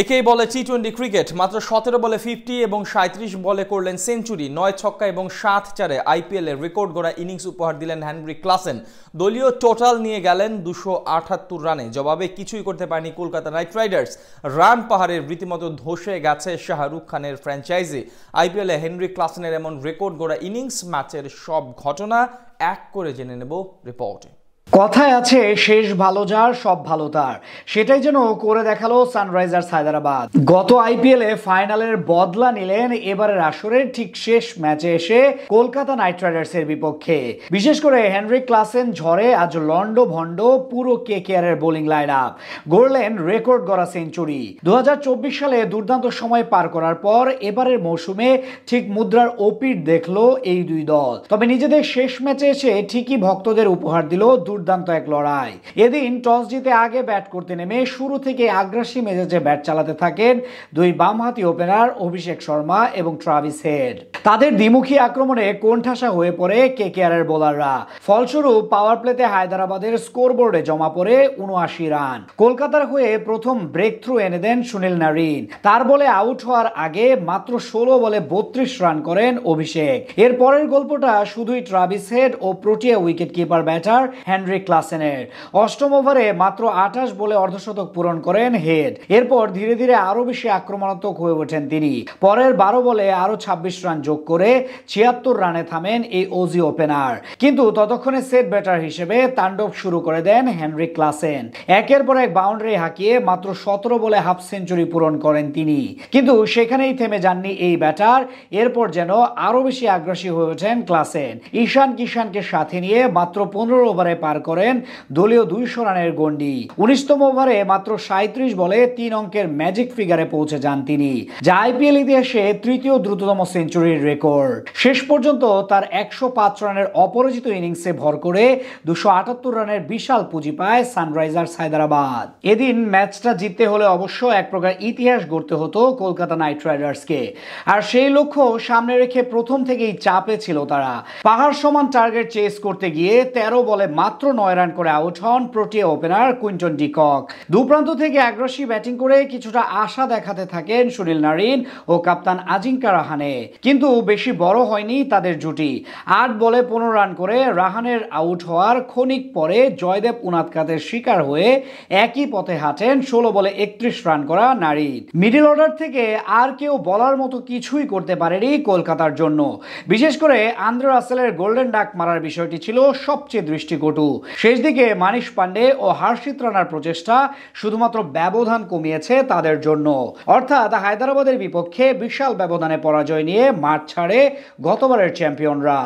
একেই বলে টি-20 ক্রিকেট। মাত্র 17 বলে 50 এবং 37 বলে করলেন সেঞ্চুরি। 9 ছক্কা এবং 7 চারে আইপিএল এর রেকর্ড গড়া ইনিংস উপহার দিলেন হেনরি ক্লাসেন। দলীয় টোটাল নিয়ে গেলেন 278 রানে। জবাবে কিছুই করতে পারেনি কলকাতা নাইট রাইডার্স। রান পাহাড়ের রীতিমতো ধসে গেছে শাহরুখ খানের ফ্র্যাঞ্চাইজি। আইপিএলে হেনরি ক্লাসেনের এমন রেকর্ড গড়া ইনিংস, ম্যাচের সব ঘটনা এক করে জেনে নেব রিপোর্টে। কথায় আছে শেষ ভালো যার সব ভালো তার, সেটাই যেন করে দেখালো সানরাইজার্স হায়দ্রাবাদ। গত আইপিএলে ফাইনালের বদলা নিলেন এবারের আসরের ঠিক শেষ ম্যাচে এসে কলকাতা নাইট রাইডার্সের বিপক্ষে। বিশেষ করে হেনরি ক্লাসেন ঝড়ে আজ লন্ড ভন্ড পুরো কেকেআর এর বোলিং লাইন আপ, গড়লেন রেকর্ড গড়া সেঞ্চুরি। 2024 সালে দুর্দান্ত সময় পার করার পর এবারের মৌসুমে ঠিক মুদ্রার ওপিট দেখলো এই দুই দল। তবে নিজেদের শেষ ম্যাচে এসে ঠিকই ভক্তদের উপহার দিল দুর্দান্ত এক লড়াই। এদিন টস জিতে আগে ব্যাট করতে নেমে শুরু থেকে আগ্রাসী মেজাজে ব্যাট চালাতে থাকেন দুই বামহাতি ওপেনার অভিষেক শর্মা এবং ট্রাভিস হেড। তাদের দ্বিমুখী আক্রমণে কোণঠাসা হয়ে পড়ে কেকেআর এর বোলাররা। ফলস্বরূপ পাওয়ার প্লেতে হায়দ্রাবাদের স্কোরবোর্ডে জমা পড়ে 79 রান। কলকাতার হয়ে প্রথম ব্রেক থ্রু এনে দেন সুনীল নারিন। তার বলে আউট হওয়ার আগে মাত্র 16 বলে 32 রান করেন অভিষেক। এর পরের গল্পটা শুধুই ট্রাভিস হেড ও Protea wicket keeper batter Henry ক্লাসেনের। অষ্টম ওভারে মাত্র 28 বলে অর্ধশতক পূরণ করেন হেড। এরপর ধীরে ধীরে আরো বেশি আক্রমণাত্মক হয়ে ওঠেন তিনি। পরের 12 বলে আরো 26 রান যোগ করে 76 রানে থামেন এই ওজি ওপেনার। কিন্তু ততক্ষণে সেট ব্যাটার হিসেবে তাণ্ডব শুরু করে দেন হেনরি ক্লাসেন। একের পর এক বাউন্ডারি হাঁকিয়ে মাত্র 17 বলে হাফ সেঞ্চুরি পূরণ করেন তিনি। কিন্তু সেখানেই থেমে যাননি এই ব্যাটার। এরপর যেন আরো বেশি আগ্রাসী হয়ে ওঠেন ক্লাসেন। ঈশান কিষানকে সাথে নিয়ে মাত্র 15 ওভারে পার করেন দলীয় 200 রানের গন্ডি। 19তম ওভারে মাত্র 37 বলে 3 অঙ্কের ম্যাজিক ফিগারে পৌঁছে যান তিনি, যা আইপিএল ইতিহাসে তৃতীয় দ্রুততম সেঞ্চুরির রেকর্ড। শেষ পর্যন্ত তার 105 রানের অপরাজিত ইনিংসে ভর করে 278 রানের বিশাল পুঁজি পায় সানরাইজার্স হায়দ্রাবাদ। এদিন ম্যাচটা জিততে হলে অবশ্য এক প্রকার ইতিহাস গড়তে হতো কলকাতা নাইট রাইডার্সকে। আর সেই লক্ষ্য সামনে রেখে প্রথম থেকেই চাপে ছিল তারা। পাহাড় সমান টার্গেট চেস করতে গিয়ে 13 বলে মাত্র 9 রান করে আউট হন Protea opener Quinton de Kock. দুপ্রান্ত থেকে আগ্রাসী ব্যাটিং করে কিছুটা আশা দেখাতে থাকেন সুনীল নারিন ও কাপ্তান আজিঙ্কা রাহানে। কিন্তু বেশি বড় হয়নি তাদের জুটি। 8 বলে 15 রান করে রাহানের আউট হওয়ার ক্ষণিক পরে জয়দেব উনাদকাতের শিকার হয়ে একই পথে হাঁটেন 16 বলে 31 রান করা নারিন। মিডল অর্ডার থেকে আর কেউ বলার মতো কিছুই করতে পারেনি কলকাতার জন্য। বিশেষ করে আন্দ্রে রাসেলের গোল্ডেন ডাক মারার বিষয়টি ছিল সবচেয়ে দৃষ্টিকটু। শেষ দিকে মানিশ পান্ডে ও হর্ষিত রানার প্রচেষ্টা শুধুমাত্র ব্যবধান কমিয়েছে তাদের জন্য। অর্থাৎ হায়দ্রাবাদের বিপক্ষে বিশাল ব্যবধানে পরাজয় নিয়ে মাঠ ছাড়ে গতবারের চ্যাম্পিয়নরা।